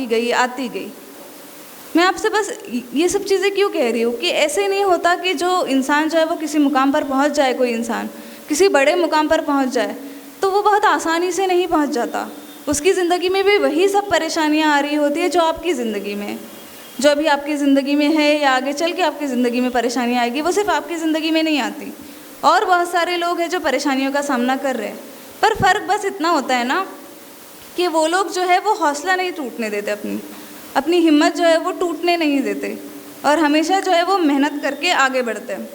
गई आती गई। मैं आपसे बस ये सब चीज़ें क्यों कह रही हूँ कि ऐसे नहीं होता कि जो इंसान जो है वो किसी मुकाम पर पहुँच जाए, कोई इंसान किसी बड़े मुकाम पर पहुँच जाए तो वो बहुत आसानी से नहीं पहुँच जाता। उसकी ज़िंदगी में भी वही सब परेशानियाँ आ रही होती है जो आपकी ज़िंदगी में, जो अभी आपकी ज़िंदगी में है या आगे चल के आपकी ज़िंदगी में परेशानियाँ आएगी, वो सिर्फ आपकी ज़िंदगी में नहीं आती। और बहुत सारे लोग हैं जो परेशानियों का सामना कर रहे हैं, पर फ़र्क बस इतना होता है ना कि वो लोग जो है वो हौसला नहीं टूटने देते, अपनी हिम्मत जो है वो टूटने नहीं देते और हमेशा जो है वो मेहनत करके आगे बढ़ते हैं।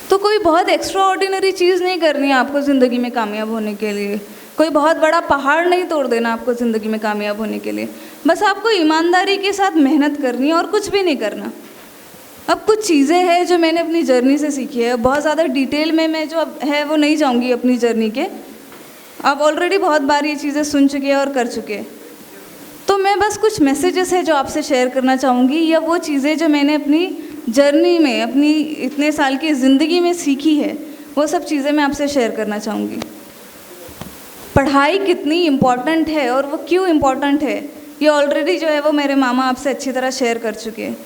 तो कोई बहुत एक्स्ट्रा ऑर्डिनरी चीज़ नहीं करनी है आपको ज़िंदगी में कामयाब होने के लिए, कोई बहुत बड़ा पहाड़ नहीं तोड़ देना आपको ज़िंदगी में कामयाब होने के लिए। बस आपको ईमानदारी के साथ मेहनत करनी है और कुछ भी नहीं करना। अब कुछ चीज़ें हैं जो मैंने अपनी जर्नी से सीखी है, बहुत ज़्यादा डिटेल में मैं जो अब है वो नहीं जाऊँगी अपनी जर्नी के, आप ऑलरेडी बहुत बार ये चीज़ें सुन चुके हैं और कर चुके हैं। तो मैं बस कुछ मैसेजेस है जो आपसे शेयर करना चाहूँगी, या वो चीज़ें जो मैंने अपनी जर्नी में, अपनी इतने साल की ज़िंदगी में सीखी है, वो सब चीज़ें मैं आपसे शेयर करना चाहूँगी। पढ़ाई कितनी इम्पॉर्टेंट है और वो क्यों इम्पॉर्टेंट है, ये ऑलरेडी जो है वो मेरे मामा आपसे अच्छी तरह शेयर कर चुके हैं।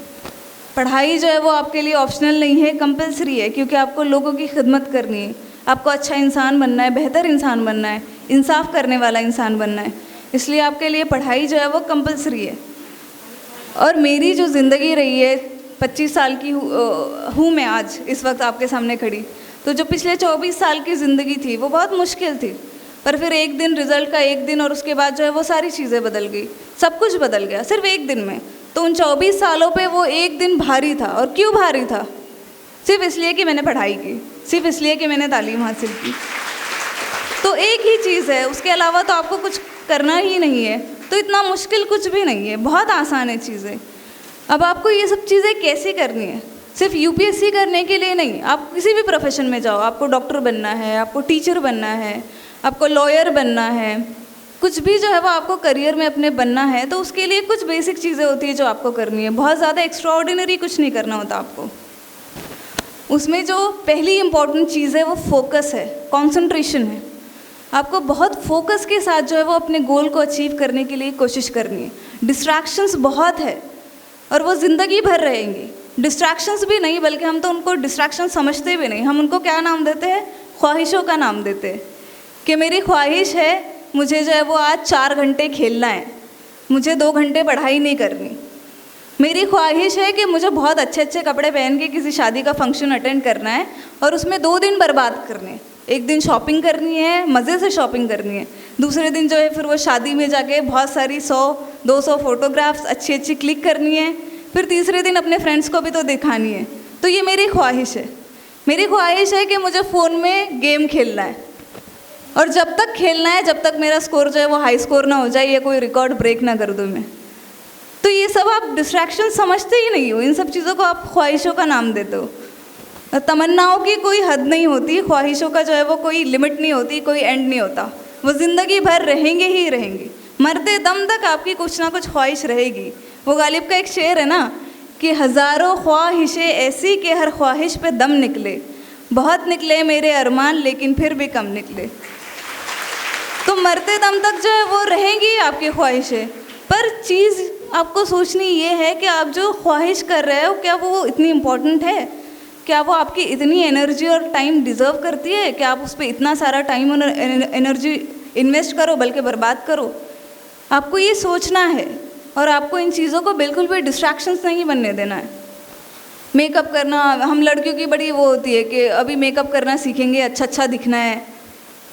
पढ़ाई जो है वो आपके लिए ऑप्शनल नहीं है, कंपलसरी है, क्योंकि आपको लोगों की खिदमत करनी है, आपको अच्छा इंसान बनना है, बेहतर इंसान बनना है, इंसाफ करने वाला इंसान बनना है, इसलिए आपके लिए पढ़ाई जो है वो कंपलसरी है। और मेरी जो ज़िंदगी रही है, 25 साल की हूँ मैं आज इस वक्त आपके सामने खड़ी, तो जो पिछले 24 साल की ज़िंदगी थी वो बहुत मुश्किल थी, पर फिर एक दिन, रिज़ल्ट का एक दिन, और उसके बाद जो है वो सारी चीज़ें बदल गई, सब कुछ बदल गया सिर्फ एक दिन में। तो उन 24 सालों पे वो एक दिन भारी था। और क्यों भारी था? सिर्फ इसलिए कि मैंने पढ़ाई की, सिर्फ इसलिए कि मैंने तालीम हासिल की। तो एक ही चीज़ है, उसके अलावा तो आपको कुछ करना ही नहीं है, तो इतना मुश्किल कुछ भी नहीं है, बहुत आसान है चीज़ें। अब आपको ये सब चीज़ें कैसे करनी है? सिर्फ यूपीएससी करने के लिए नहीं, आप किसी भी प्रोफेशन में जाओ, आपको डॉक्टर बनना है, आपको टीचर बनना है, आपको लॉयर बनना है, कुछ भी जो है वो आपको करियर में अपने बनना है, तो उसके लिए कुछ बेसिक चीज़ें होती है जो आपको करनी है। बहुत ज़्यादा एक्स्ट्रा ऑर्डिनरी कुछ नहीं करना होता आपको। उसमें जो पहली इम्पॉर्टेंट चीज़ है वो फोकस है, कॉन्सेंट्रेशन है। आपको बहुत फोकस के साथ जो है वो अपने गोल को अचीव करने के लिए कोशिश करनी है। डिस्ट्रैक्शंस बहुत है और वो ज़िंदगी भर रहेंगी। डिस्ट्रैक्शंस भी नहीं, बल्कि हम तो उनको डिस्ट्रैक्शन समझते भी नहीं, हम उनको क्या नाम देते हैं? ख्वाहिशों का नाम देते हैं कि मेरी ख्वाहिश है मुझे जो है वो आज 4 घंटे खेलना है, मुझे 2 घंटे पढ़ाई नहीं करनी। मेरी ख्वाहिश है कि मुझे बहुत अच्छे अच्छे कपड़े पहन के किसी शादी का फंक्शन अटेंड करना है और उसमें 2 दिन बर्बाद करने। एक दिन शॉपिंग करनी है, मज़े से शॉपिंग करनी है, दूसरे दिन जो है फिर वो शादी में जाके बहुत सारी 100-200 फ़ोटोग्राफ्स अच्छी अच्छी क्लिक करनी है, फिर तीसरे दिन अपने फ्रेंड्स को भी तो दिखानी है। तो ये मेरी ख्वाहिश है। मेरी ख्वाहिश है कि मुझे फ़ोन में गेम खेलना है, और जब तक खेलना है, जब तक मेरा स्कोर जो है वो हाई स्कोर ना हो जाए या कोई रिकॉर्ड ब्रेक ना कर दूँ मैं। तो ये सब आप डिस्ट्रैक्शन समझते ही नहीं हो, इन सब चीज़ों को आप ख्वाहिशों का नाम देते हो। तमन्नाओं की कोई हद नहीं होती, ख्वाहिशों का जो है वो कोई लिमिट नहीं होती, कोई एंड नहीं होता, वो ज़िंदगी भर रहेंगे ही रहेंगे। मरते दम तक आपकी कुछ ना कुछ ख्वाहिश रहेगी। वो गालिब का एक शेर है ना कि हज़ारों ख्वाहिशें ऐसी कि हर ख्वाहिश पे दम निकले, बहुत निकले मेरे अरमान लेकिन फिर भी कम निकले। तो मरते दम तक जो है वो रहेंगी आपकी ख्वाहिशें, पर चीज़ आपको सोचनी ये है कि आप जो ख्वाहिश कर रहे हो, क्या वो इतनी इम्पोर्टेंट है? क्या वो आपकी इतनी एनर्जी और टाइम डिज़र्व करती है कि आप उस पर इतना सारा टाइम और एनर्जी इन्वेस्ट करो, बल्कि बर्बाद करो? आपको ये सोचना है और आपको इन चीज़ों को बिल्कुल भी डिस्ट्रैक्शंस नहीं बनने देना है। मेकअप करना, हम लड़कियों की बड़ी वो होती है कि अभी मेकअप करना सीखेंगे, अच्छा अच्छा दिखना है।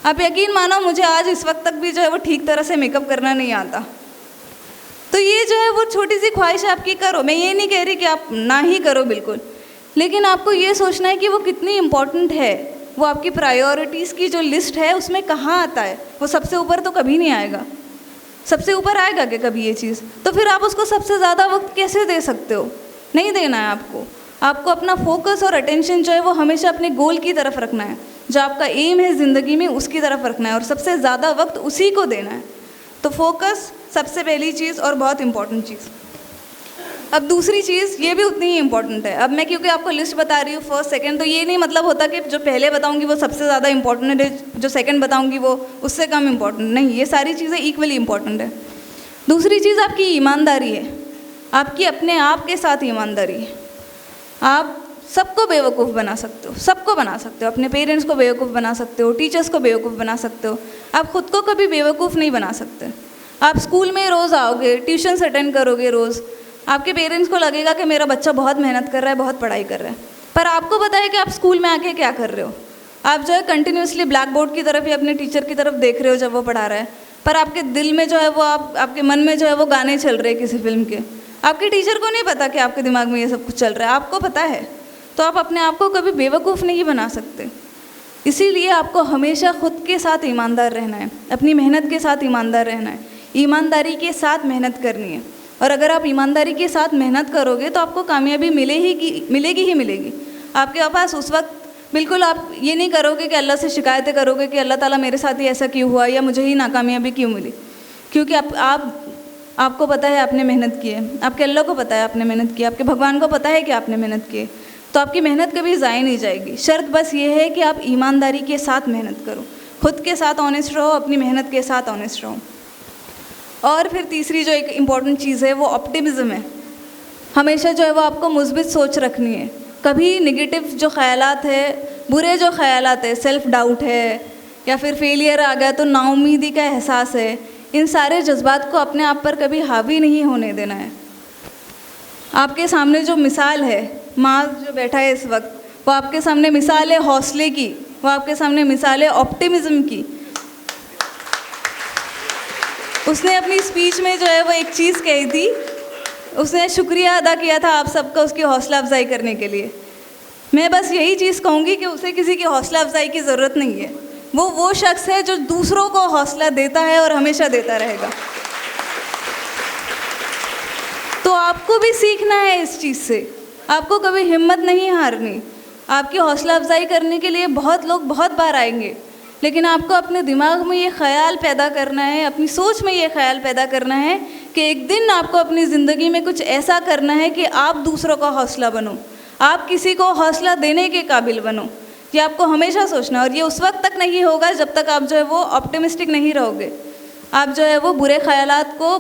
आप यकीन मानो, मुझे आज इस वक्त तक भी जो है वो ठीक तरह से मेकअप करना नहीं आता। तो ये जो है वो छोटी सी ख्वाहिश आपकी करो, मैं ये नहीं कह रही कि आप ना ही करो बिल्कुल, लेकिन आपको ये सोचना है कि वो कितनी इम्पॉर्टेंट है, वो आपकी प्रायोरिटीज़ की जो लिस्ट है उसमें कहाँ आता है। वो सबसे ऊपर तो कभी नहीं आएगा, सबसे ऊपर आएगा क्या कभी ये चीज़? तो फिर आप उसको सबसे ज़्यादा वक्त कैसे दे सकते हो? नहीं देना है आपको। आपको अपना फोकस और अटेंशन जो है वो हमेशा अपने गोल की तरफ रखना है, जो आपका एम है ज़िंदगी में उसकी तरफ रखना है और सबसे ज़्यादा वक्त उसी को देना है। तो फोकस सबसे पहली चीज़ और बहुत इम्पॉर्टेंट चीज़। अब दूसरी चीज़ ये भी उतनी ही इम्पोर्टेंट है। अब मैं क्योंकि आपको लिस्ट बता रही हूँ फर्स्ट सेकंड, तो ये नहीं मतलब होता कि जो पहले बताऊँगी वो सबसे ज़्यादा इंपॉर्टेंट है, जो सेकंड बताऊँगी वो उससे कम इम्पोर्टेंट नहीं। ये सारी चीज़ें इक्वली इम्पोर्टेंट है। दूसरी चीज़ आपकी ईमानदारी है, आपकी अपने आप के साथ ईमानदारी है। आप सबको बेवकूफ़ बना सकते हो, सबको बना सकते हो, अपने पेरेंट्स को बेवकूफ़ बना सकते हो, टीचर्स को बेवकूफ़ बना सकते हो। आप ख़ुद को कभी बेवकूफ़ नहीं बना सकते। आप स्कूल में रोज़ आओगे, ट्यूशन्स अटेंड करोगे रोज़, आपके पेरेंट्स को लगेगा कि मेरा बच्चा बहुत मेहनत कर रहा है, बहुत पढ़ाई कर रहा है, पर आपको पता है कि आप स्कूल में आके क्या कर रहे हो। आप जो है कंटिन्यूसली ब्लैक बोर्ड की तरफ या अपने टीचर की तरफ देख रहे हो जब वो पढ़ा रहा है, पर आपके दिल में जो है वो आपके मन में जो है वो गाने चल रहे हैं किसी फिल्म के। आपके टीचर को नहीं पता कि आपके दिमाग में ये सब कुछ चल रहा है, आपको पता है। तो आप अपने आप को कभी बेवकूफ़ नहीं बना सकते। इसीलिए आपको हमेशा खुद के साथ ईमानदार रहना है, अपनी मेहनत के साथ ईमानदार रहना है, ईमानदारी के साथ मेहनत करनी है। और अगर आप ईमानदारी के साथ मेहनत करोगे तो आपको कामयाबी मिलेगी ही मिलेगी। आपके पास उस वक्त बिल्कुल आप ये नहीं करोगे कि अल्लाह से शिकायतें करोगे कि अल्लाह ताला मेरे साथ ही ऐसा क्यों हुआ या मुझे ही नाकामयाबी क्यों मिली, क्योंकि आपको पता है आपने मेहनत की है, आपके अल्लाह को पता है आपने मेहनत की है, आपके भगवान को पता है कि आपने मेहनत की है, तो आपकी मेहनत कभी ज़ाया नहीं जाएगी। शर्त बस ये है कि आप ईमानदारी के साथ मेहनत करो, खुद के साथ ऑनेस्ट रहो, अपनी मेहनत के साथ ऑनेस्ट रहो। और फिर तीसरी जो एक इम्पॉर्टेंट चीज़ है वो ऑप्टिमिज़म है। हमेशा जो है वो आपको मुस्बित सोच रखनी है। कभी नेगेटिव जो ख़यालात है, बुरे जो ख़यालात है, सेल्फ़ डाउट है या फिर फेलियर आ गया तो नाउमीदी का एहसास है, इन सारे जज्बात को अपने आप पर कभी हावी नहीं होने देना है। आपके सामने जो मिसाल है, माँ जो बैठा है इस वक्त, वो आपके सामने मिसाल है हौसले की, वो आपके सामने मिसाल है ऑप्टिमिज़म की। उसने अपनी स्पीच में जो है वो एक चीज़ कही थी, उसने शुक्रिया अदा किया था आप सबका उसकी हौसला अफजाई करने के लिए। मैं बस यही चीज़ कहूँगी कि उसे किसी की हौसला अफजाई की ज़रूरत नहीं है। वो शख्स है जो दूसरों को हौसला देता है और हमेशा देता रहेगा। तो आपको भी सीखना है इस चीज़ से, आपको कभी हिम्मत नहीं हारनी। आपकी हौसला अफजाई करने के लिए बहुत लोग बहुत बार आएंगे, लेकिन आपको अपने दिमाग में ये ख्याल पैदा करना है, अपनी सोच में ये ख्याल पैदा करना है कि एक दिन आपको अपनी ज़िंदगी में कुछ ऐसा करना है कि आप दूसरों का हौसला बनो, आप किसी को हौसला देने के काबिल बनो। ये आपको हमेशा सोचना, और ये उस वक्त तक नहीं होगा जब तक आप जो है वो ऑप्टिमिस्टिक नहीं रहोगे। आप जो है वो बुरे ख्यालात को,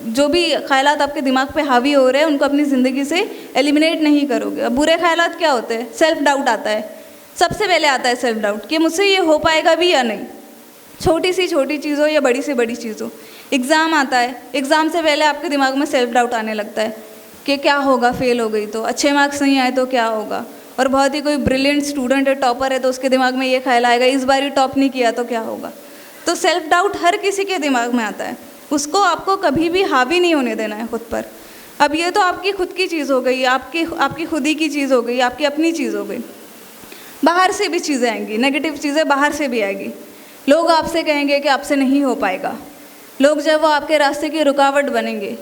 जो भी ख्यालात आपके दिमाग पे हावी हो रहे हैं उनको अपनी ज़िंदगी से एलिमिनेट नहीं करोगे। अब बुरे ख्यालात क्या होते हैं? सेल्फ़ डाउट आता है, सबसे पहले आता है सेल्फ़ डाउट कि मुझसे ये हो पाएगा भी या नहीं, छोटी सी छोटी चीज़ हो या बड़ी से बड़ी चीज़ हो। एग्ज़ाम आता है, एग्ज़ाम से पहले आपके दिमाग में सेल्फ़ डाउट आने लगता है कि क्या होगा, फेल हो गई तो, अच्छे मार्क्स नहीं आए तो क्या होगा। और बहुत ही कोई ब्रिलियंट स्टूडेंट है, टॉपर है, तो उसके दिमाग में ये ख्याल आएगा इस बार ही टॉप नहीं किया तो क्या होगा। तो सेल्फ़ डाउट हर किसी के दिमाग में आता है, उसको आपको कभी भी हावी नहीं होने देना है खुद पर। अब ये तो आपकी खुद की चीज़ हो गई, आपकी खुद ही की चीज़ हो गई, आपकी अपनी चीज़ हो गई। बाहर से भी चीज़ें आएंगी, नेगेटिव चीज़ें बाहर से भी आएगी। लोग आपसे कहेंगे कि आपसे नहीं हो पाएगा, लोग जो है वो आपके रास्ते की रुकावट बनेंगे।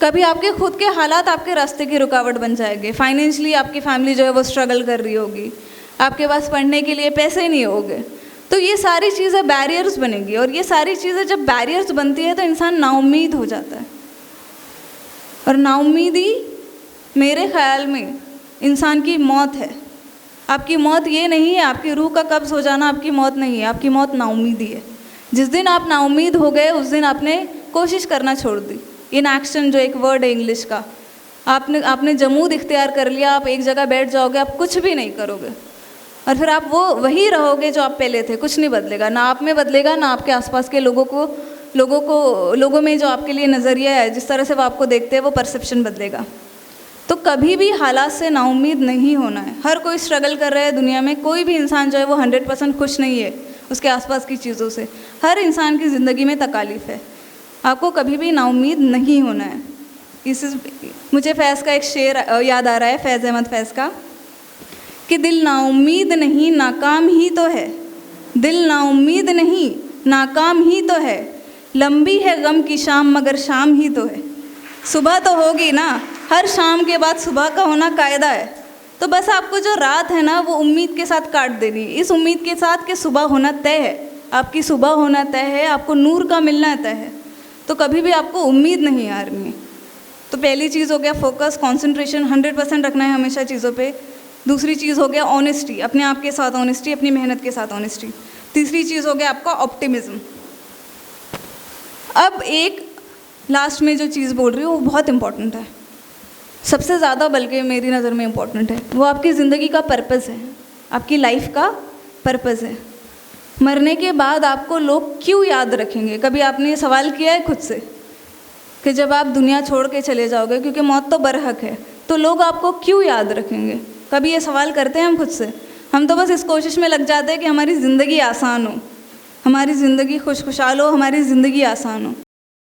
कभी आपके खुद के हालात आपके रास्ते की रुकावट बन जाएंगे। फाइनेंशियली आपकी फैमिली जो है वो स्ट्रगल कर रही होगी, आपके पास पढ़ने के लिए पैसे नहीं होंगे, तो ये सारी चीज़ें बैरियर्स बनेंगी। और ये सारी चीज़ें जब बैरियर्स बनती है तो इंसान नाउम्मीद हो जाता है। और नाउम्मीदी मेरे ख़्याल में इंसान की मौत है। आपकी मौत ये नहीं है, आपकी रूह का कब्ज़ हो जाना आपकी मौत नहीं है, आपकी मौत नाउम्मीदी है। जिस दिन आप नाउम्मीद हो गए उस दिन आपने कोशिश करना छोड़ दी। इनएक्शन जो एक वर्ड है इंग्लिश का, आपने जमूद इख्तियार कर लिया, आप एक जगह बैठ जाओगे, आप कुछ भी नहीं करोगे और फिर आप वही रहोगे जो आप पहले थे। कुछ नहीं बदलेगा, ना आप में बदलेगा, ना आपके आसपास के लोगों में जो आपके लिए नज़रिया है, जिस तरह से वो आपको देखते हैं, वो परसेप्शन बदलेगा। तो कभी भी हालात से नाउम्मीद नहीं होना है। हर कोई स्ट्रगल कर रहा है दुनिया में, कोई भी इंसान जो है वो 100% खुश नहीं है उसके आसपास की चीज़ों से। हर इंसान की ज़िंदगी में तकालीफ है, आपको कभी भी नाउम्मीद नहीं होना है। मुझे फैज़ का एक शेर याद आ रहा है, फैज़ अहमद फैज़ का, कि दिल नाउम्मीद नहीं नाकाम ही तो है, दिल नाउम्मीद नहीं नाकाम ही तो है, लंबी है गम की शाम मगर शाम ही तो है। सुबह तो होगी ना, हर शाम के बाद सुबह का होना कायदा है। तो बस आपको जो रात है ना वो उम्मीद के साथ काट देनी, इस उम्मीद के साथ कि सुबह होना तय है, आपकी सुबह होना तय है, आपको नूर का मिलना तय है। तो कभी भी आपको उम्मीद नहीं हारनी है। तो पहली चीज़ हो गया फोकस, कंसंट्रेशन, 100% रखना है हमेशा चीज़ों पे। दूसरी चीज़ हो गया ऑनेस्टी, अपने आप के साथ ऑनेस्टी, अपनी मेहनत के साथ ऑनेस्टी। तीसरी चीज़ हो गया आपका ऑप्टिमिज्म। अब एक लास्ट में जो चीज़ बोल रही हूँ वो बहुत इंपॉर्टेंट है, सबसे ज़्यादा बल्कि मेरी नज़र में इम्पॉर्टेंट है। वो आपकी ज़िंदगी का पर्पस है, आपकी लाइफ का पर्पस है। मरने के बाद आपको लोग क्यों याद रखेंगे? कभी आपने ये सवाल किया है खुद से कि जब आप दुनिया छोड़ के चले जाओगे, क्योंकि मौत तो बरहक है, तो लोग आपको क्यों याद रखेंगे? कभी ये सवाल करते हैं हम खुद से? हम तो बस इस कोशिश में लग जाते हैं कि हमारी ज़िंदगी आसान हो, हमारी ज़िंदगी खुशहाल हो, हमारी ज़िंदगी आसान हो।